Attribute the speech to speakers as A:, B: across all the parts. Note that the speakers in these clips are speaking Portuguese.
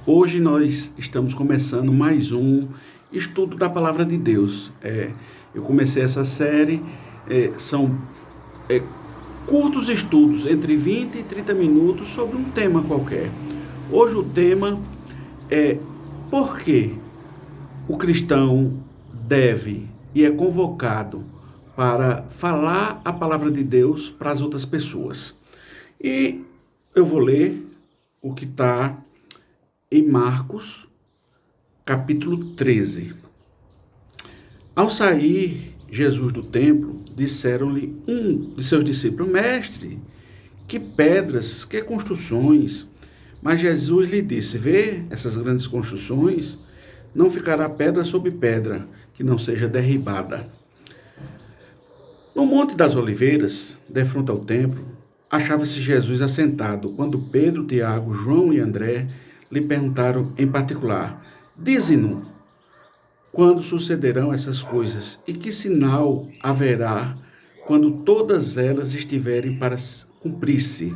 A: Hoje nós estamos começando mais um estudo da Palavra de Deus. Eu comecei essa série, são curtos estudos, entre 20 e 30 minutos, sobre um tema qualquer. Hoje o tema é por que o cristão deve e é convocado para falar a Palavra de Deus para as outras pessoas. E eu vou ler o que está em Marcos, capítulo 13. Ao sair Jesus do templo, disseram-lhe um de seus discípulos: Mestre, que pedras, que construções. Mas Jesus lhe disse: Vê essas grandes construções? Não ficará pedra sobre pedra que não seja derribada. No Monte das Oliveiras, de frente ao templo, achava-se Jesus assentado, quando Pedro, Tiago, João e André lhe perguntaram em particular: Dize-nos, quando sucederão essas coisas, e que sinal haverá quando todas elas estiverem para cumprir-se?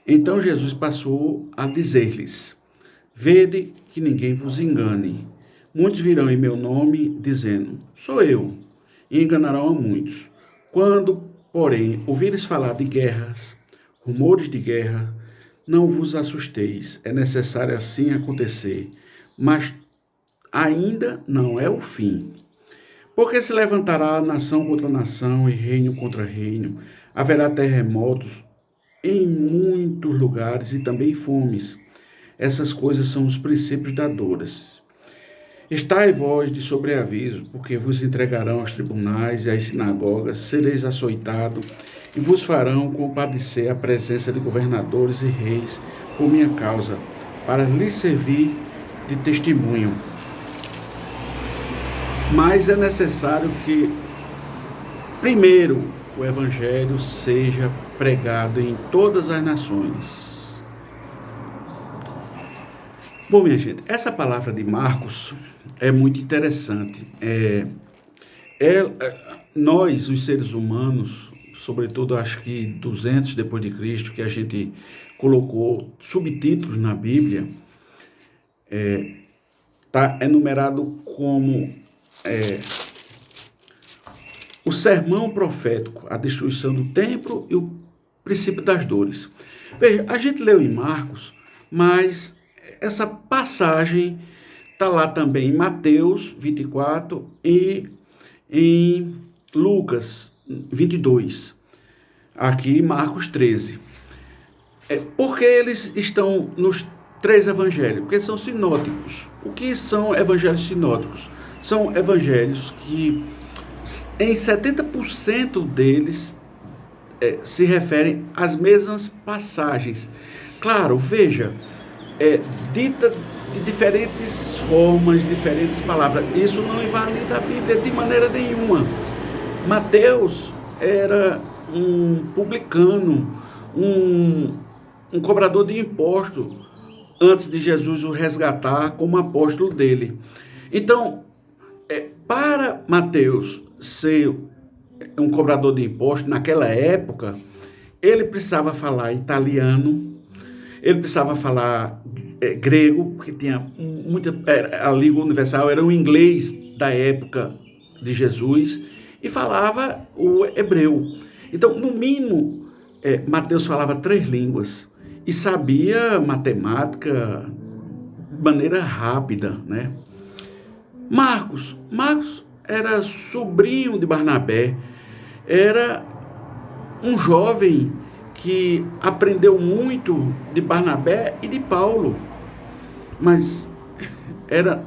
A: Então Jesus passou a dizer-lhes: Vede que ninguém vos engane. Muitos virão em meu nome, dizendo: Sou eu, e enganarão a muitos. Quando, porém, ouvires falar de guerras, rumores de guerra, não vos assusteis, é necessário assim acontecer, mas ainda não é o fim. Porque se levantará nação contra nação e reino contra reino, haverá terremotos em muitos lugares e também fomes. Essas coisas são os princípios da dores. Estai vós de sobreaviso, porque vos entregarão aos tribunais e às sinagogas, sereis açoitados, e vos farão compadecer a presença de governadores e reis por minha causa, para lhes servir de testemunho. Mas é necessário que, primeiro, o Evangelho seja pregado em todas as nações. Bom, minha gente, essa palavra de Marcos é muito interessante. Nós, os seres humanos, sobretudo acho que 200 depois de Cristo, que a gente colocou subtítulos na Bíblia, está enumerado como o sermão profético, a destruição do templo e o princípio das dores. Veja, a gente leu em Marcos, mas essa passagem está lá também em Mateus 24 e em Lucas 22. Aqui em Marcos 13. Por que eles estão nos três evangelhos? Porque são sinóticos. O que são evangelhos sinóticos? São evangelhos que, em 70% deles, se referem às mesmas passagens. Claro, veja, dita de diferentes formas, diferentes palavras. Isso não invalida a Bíblia de maneira nenhuma. Mateus era um publicano, um cobrador de imposto, antes de Jesus o resgatar como apóstolo dele. Então, para Mateus ser um cobrador de imposto naquela época, ele precisava falar italiano, ele precisava falar grego, porque tinha a língua universal era o inglês da época de Jesus, e falava o hebreu. Então, no mínimo, Mateus falava 3 línguas e sabia matemática de maneira rápida, né? Marcos era sobrinho de Barnabé, era um jovem que aprendeu muito de Barnabé e de Paulo, mas era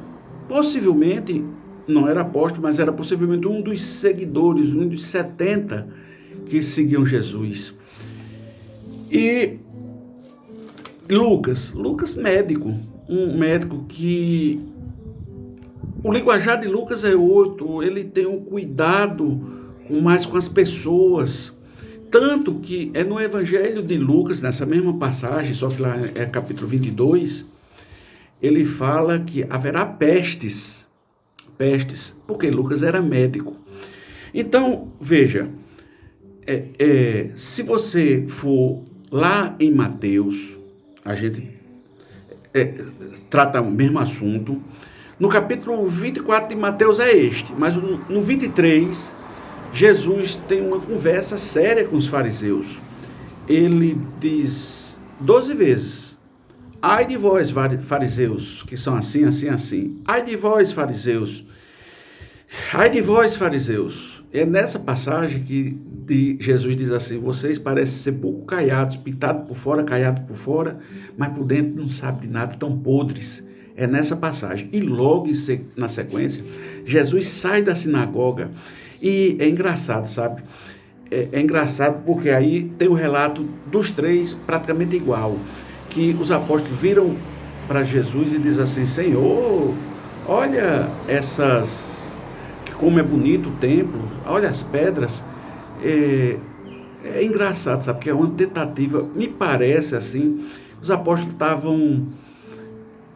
A: possivelmente, não era apóstolo, mas era possivelmente um dos seguidores, um dos 70 que seguiam Jesus. E Lucas médico, um médico que o linguajar de Lucas é outro, ele tem um cuidado mais com as pessoas, tanto que é no Evangelho de Lucas, nessa mesma passagem, só que lá é capítulo 22, ele fala que haverá pestes, porque Lucas era médico. Então, veja, se você for lá em Mateus, a gente trata o mesmo assunto. No capítulo 24 de Mateus é este, mas no 23, Jesus tem uma conversa séria com os fariseus. Ele diz 12 vezes: ai de vós, fariseus, que são assim, assim, assim. Ai de vós, fariseus. Ai de vós, fariseus. É nessa passagem que Jesus diz assim: vocês parecem ser pouco caiados, pintados por fora, caiados por fora, mas por dentro não sabem de nada, tão podres. É nessa passagem. E logo na sequência, Jesus sai da sinagoga. E é engraçado, sabe? É engraçado porque aí tem o relato dos três praticamente igual. Que os apóstolos viram para Jesus e dizem assim: Senhor, olha como é bonito o templo, olha as pedras. É engraçado, sabe? Porque é uma tentativa, me parece assim, os apóstolos estavam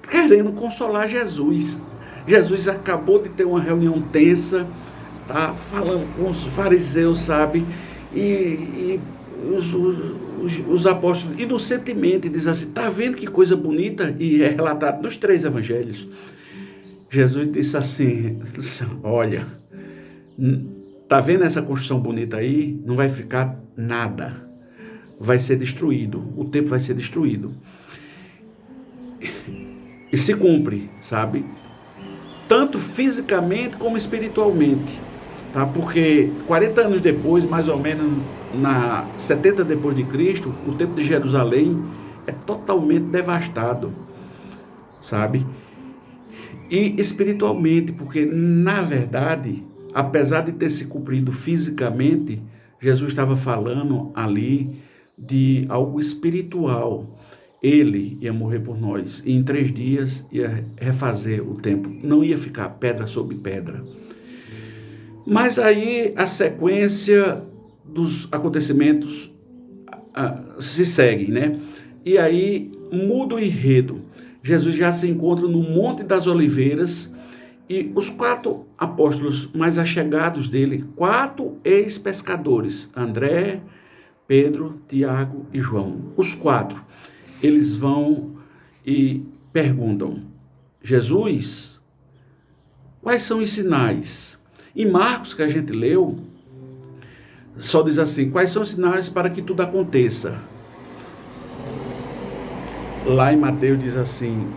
A: querendo consolar Jesus. Jesus acabou de ter uma reunião tensa, tá falando com os fariseus, sabe? E os apóstolos inocentemente dizem assim: tá vendo que coisa bonita? E é relatado nos 3 evangelhos. Jesus disse assim: olha, tá vendo essa construção bonita aí? Não vai ficar nada. Vai ser destruído. O templo vai ser destruído. E se cumpre, sabe? Tanto fisicamente como espiritualmente. Tá? Porque 40 anos depois, mais ou menos na 70 depois de Cristo, o templo de Jerusalém é totalmente devastado, sabe? E espiritualmente, porque na verdade, apesar de ter se cumprido fisicamente, Jesus estava falando ali de algo espiritual. Ele ia morrer por nós e em 3 dias ia refazer o templo. Não ia ficar pedra sobre pedra. Mas aí a sequência dos acontecimentos se segue, né? E aí muda o enredo. Jesus já se encontra no Monte das Oliveiras e os 4 apóstolos mais achegados dele, 4 ex-pescadores, André, Pedro, Tiago e João. Os 4, eles vão e perguntam: Jesus, quais são os sinais? Em Marcos, que a gente leu, só diz assim: quais são os sinais para que tudo aconteça? Lá em Mateus diz assim: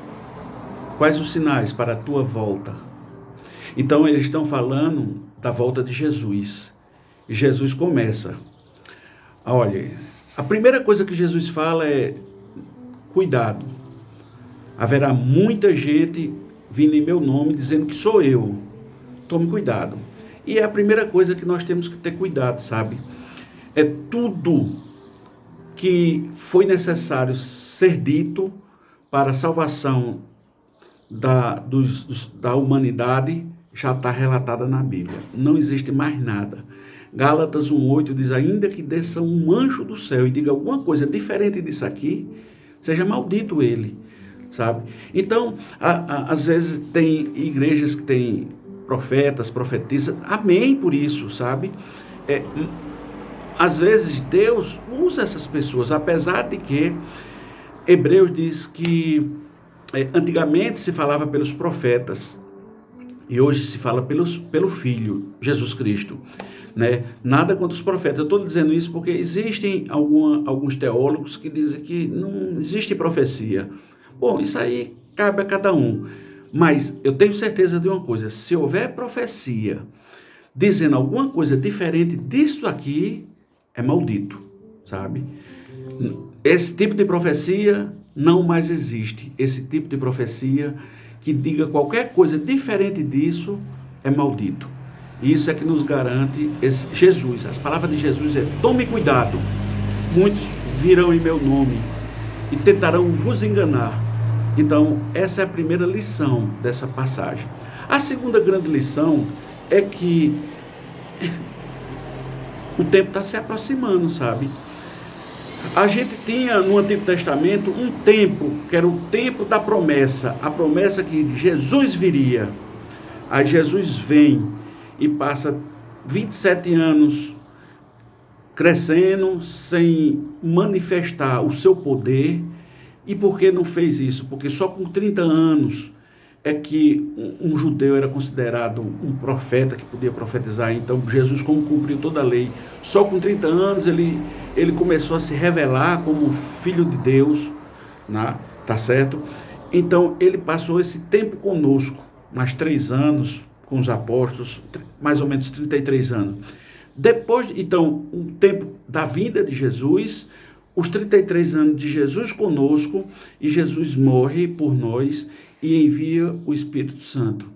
A: quais os sinais para a tua volta? Então eles estão falando da volta de Jesus. E Jesus começa: olha, a primeira coisa que Jesus fala é: cuidado, haverá muita gente vindo em meu nome dizendo que sou eu. Tome cuidado. E é a primeira coisa que nós temos que ter cuidado, sabe? É tudo que foi necessário ser dito para a salvação da humanidade já está relatada na Bíblia. Não existe mais nada. Gálatas 1,8 diz: ainda que desça um anjo do céu e diga alguma coisa diferente disso aqui, seja maldito ele, sabe? Então, às vezes tem igrejas que têm profetas, profetisas, amém por isso, sabe? Às vezes Deus usa essas pessoas, apesar de que Hebreus diz que antigamente se falava pelos profetas e hoje se fala pelo Filho, Jesus Cristo, né? Nada contra os profetas. Eu estou dizendo isso porque existem alguns teólogos que dizem que não existe profecia. Bom, isso aí cabe a cada um. Mas eu tenho certeza de uma coisa: se houver profecia dizendo alguma coisa diferente disso aqui, é maldito, sabe? Esse tipo de profecia não mais existe. Esse tipo de profecia que diga qualquer coisa diferente disso é maldito. Isso é que nos garante Jesus. As palavras de Jesus é: tome cuidado, muitos virão em meu nome e tentarão vos enganar. Então, essa é a primeira lição dessa passagem. A segunda grande lição é que o tempo está se aproximando, sabe? A gente tinha no Antigo Testamento um tempo, que era o tempo da promessa, a promessa que Jesus viria. Aí Jesus vem e passa 27 anos crescendo sem manifestar o seu poder, E por que não fez isso? Porque só com 30 anos é que um judeu era considerado um profeta que podia profetizar. Então Jesus, como cumpriu toda a lei, só com 30 anos ele começou a se revelar como filho de Deus, né? Tá certo? Então ele passou esse tempo conosco, mais 3 anos com os apóstolos, mais ou menos 33 anos. Depois, então, o tempo da vinda de Jesus, os 33 anos de Jesus conosco, e Jesus morre por nós e envia o Espírito Santo.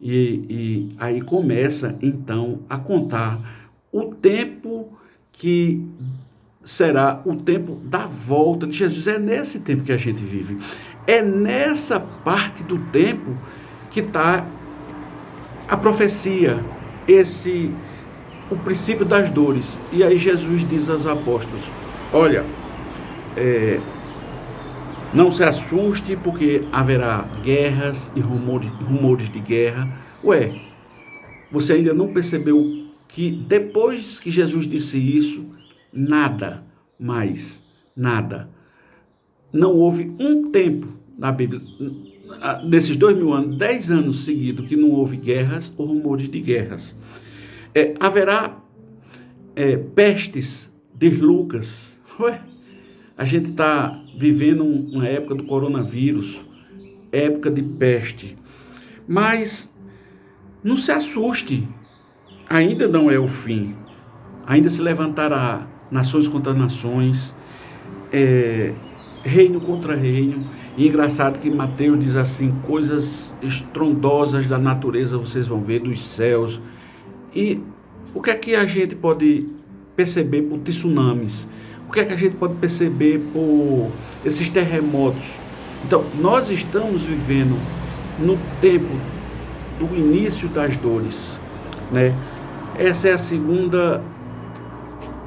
A: E aí começa, então, a contar o tempo que será o tempo da volta de Jesus. É nesse tempo que a gente vive. É nessa parte do tempo que está a profecia, o princípio das dores. E aí Jesus diz aos apóstolos: olha, não se assuste, porque haverá guerras e rumores de guerra. Ué, você ainda não percebeu que depois que Jesus disse isso, nada mais, nada. Não houve um tempo na Bíblia, nesses 2000 anos, 10 anos seguidos, que não houve guerras ou rumores de guerras. Haverá pestes, diz Lucas. Ué, a gente está vivendo uma época do coronavírus, época de peste. Mas não se assuste, ainda não é o fim. Ainda se levantará nações contra nações, reino contra reino. E engraçado que Mateus diz assim: coisas estrondosas da natureza vocês vão ver, dos céus. E o que é que a gente pode perceber por tsunamis? O que é que a gente pode perceber por esses terremotos? Então, nós estamos vivendo no tempo do início das dores, né? Essa é a segunda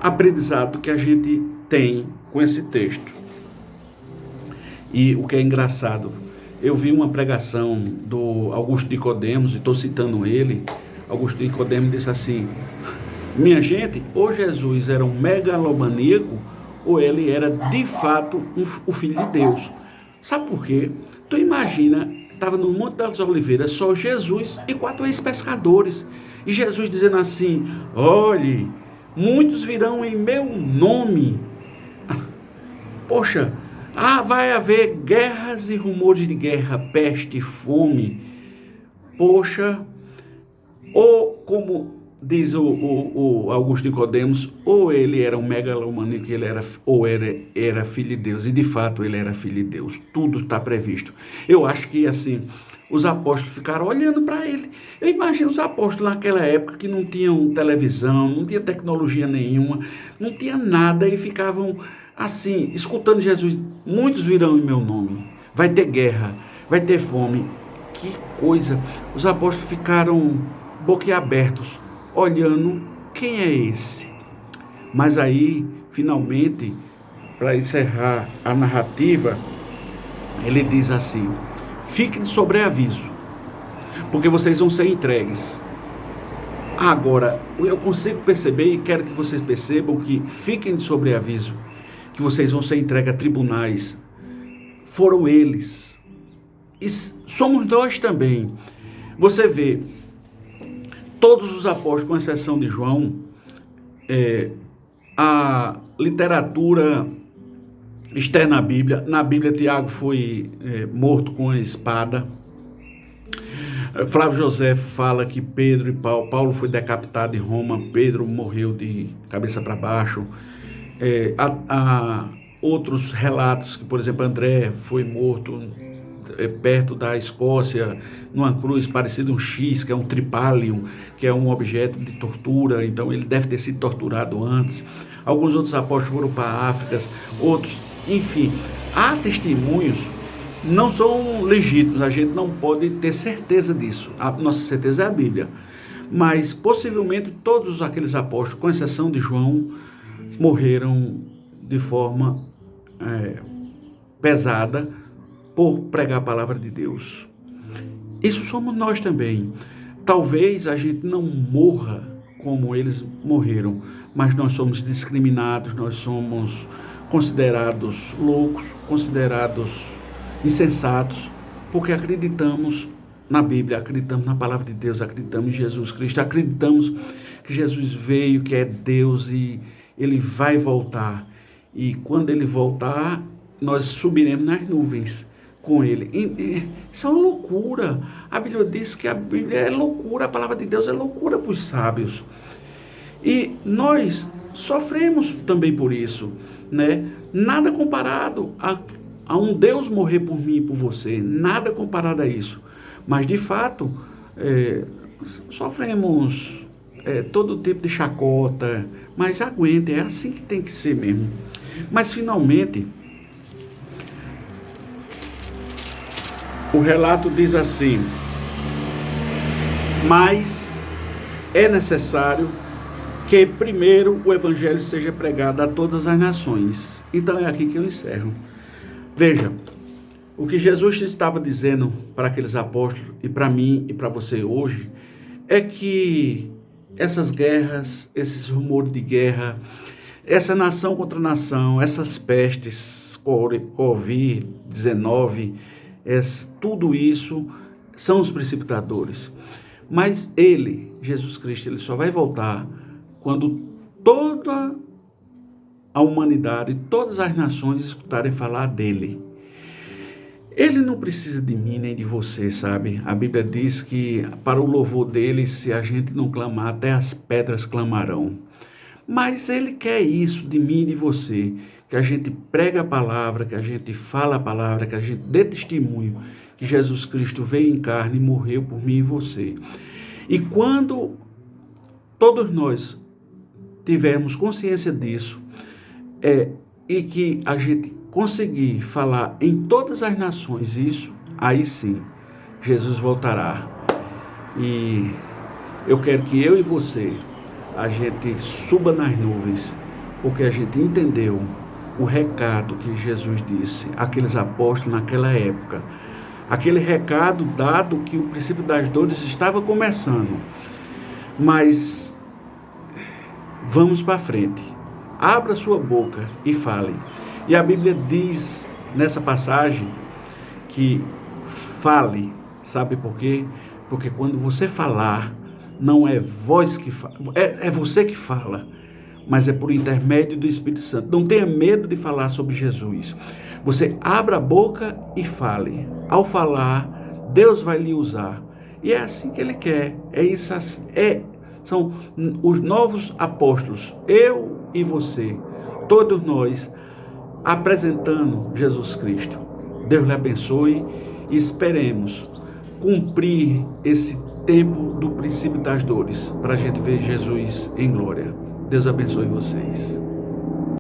A: aprendizado que a gente tem com esse texto. E o que é engraçado, eu vi uma pregação do Augusto Nicodemos, e estou citando ele. Augusto Nicodemos disse assim: minha gente, ou Jesus era um megalomaníaco, ou ele era de fato o Filho de Deus. Sabe por quê? Tu imagina, estava no Monte das Oliveiras, só Jesus e 4 ex-pescadores. E Jesus dizendo assim: olhe, muitos virão em meu nome. Poxa, vai haver guerras e rumores de guerra, peste, fome. Poxa, ou como diz o Augusto Nicodemos, ou ele era um megalomaníaco, ou era filho de Deus, e de fato ele era filho de Deus. Tudo está previsto. Eu acho que assim, os apóstolos ficaram olhando para ele. Eu imagino os apóstolos naquela época que não tinham televisão, não tinha tecnologia nenhuma, não tinha nada, e ficavam assim, escutando Jesus: muitos virão em meu nome, vai ter guerra, vai ter fome. Que coisa! Os apóstolos ficaram boquiabertos, olhando: quem é esse? Mas aí, finalmente, para encerrar a narrativa, ele diz assim: fiquem de sobreaviso, porque vocês vão ser entregues. Agora, eu consigo perceber, e quero que vocês percebam, que fiquem de sobreaviso, que vocês vão ser entregues a tribunais. Foram eles. E somos nós também. Você vê, todos os apóstolos, com exceção de João, a literatura externa à Bíblia, na Bíblia Tiago foi morto com a espada. Flávio José fala que Pedro e Paulo foi decapitado em Roma, Pedro morreu de cabeça para baixo. Há outros relatos que, por exemplo, André foi morto perto da Escócia, numa cruz parecida um X, que é um tripalium, que é um objeto de tortura. Então ele deve ter sido torturado antes. Alguns outros apóstolos foram para a África, outros, enfim, há testemunhos, não são legítimos, a gente não pode ter certeza disso. A nossa certeza é a Bíblia, mas possivelmente todos aqueles apóstolos, com exceção de João, morreram de forma pesada por pregar a palavra de Deus. Isso somos nós também. Talvez a gente não morra como eles morreram, mas nós somos discriminados, nós somos considerados loucos, considerados insensatos, porque acreditamos na Bíblia, acreditamos na palavra de Deus, acreditamos em Jesus Cristo, acreditamos que Jesus veio, que é Deus e ele vai voltar. E quando ele voltar, nós subiremos nas nuvens com ele. Isso é uma loucura. A Bíblia diz que a Bíblia é loucura, a palavra de Deus é loucura para os sábios. E nós sofremos também por isso, né? Nada comparado a um Deus morrer por mim e por você, nada comparado a isso. Mas, de fato, sofremos todo tipo de chacota, mas aguentem, é assim que tem que ser mesmo. Mas, finalmente, o relato diz assim: mas é necessário que primeiro o evangelho seja pregado a todas as nações. Então é aqui que eu encerro. Veja, o que Jesus estava dizendo para aqueles apóstolos e para mim e para você hoje é que essas guerras, esses rumores de guerra, essa nação contra nação, essas pestes, Covid-19, tudo isso são os precipitadores. Mas ele, Jesus Cristo, ele só vai voltar quando toda a humanidade, todas as nações escutarem falar dele. Ele não precisa de mim nem de você, sabe? A Bíblia diz que para o louvor dele, se a gente não clamar, até as pedras clamarão. Mas ele quer isso de mim e de você, que a gente prega a palavra, que a gente fala a palavra, que a gente dê testemunho que Jesus Cristo veio em carne e morreu por mim e você. E quando todos nós tivermos consciência disso, e que a gente conseguir falar em todas as nações isso, aí sim, Jesus voltará. E eu quero que eu e você, a gente suba nas nuvens, porque a gente entendeu o recado que Jesus disse àqueles apóstolos naquela época. Aquele recado dado que o princípio das dores estava começando. Mas vamos para frente. Abra sua boca e fale. E a Bíblia diz nessa passagem que fale. Sabe por quê? Porque quando você falar, não é voz que fala, é você que fala, mas é por intermédio do Espírito Santo. Não tenha medo de falar sobre Jesus. Você abra a boca e fale. Ao falar, Deus vai lhe usar. E é assim que Ele quer. São os novos apóstolos, eu e você, todos nós, apresentando Jesus Cristo. Deus lhe abençoe e esperemos cumprir esse tempo do princípio das dores, para a gente ver Jesus em glória. Deus abençoe vocês.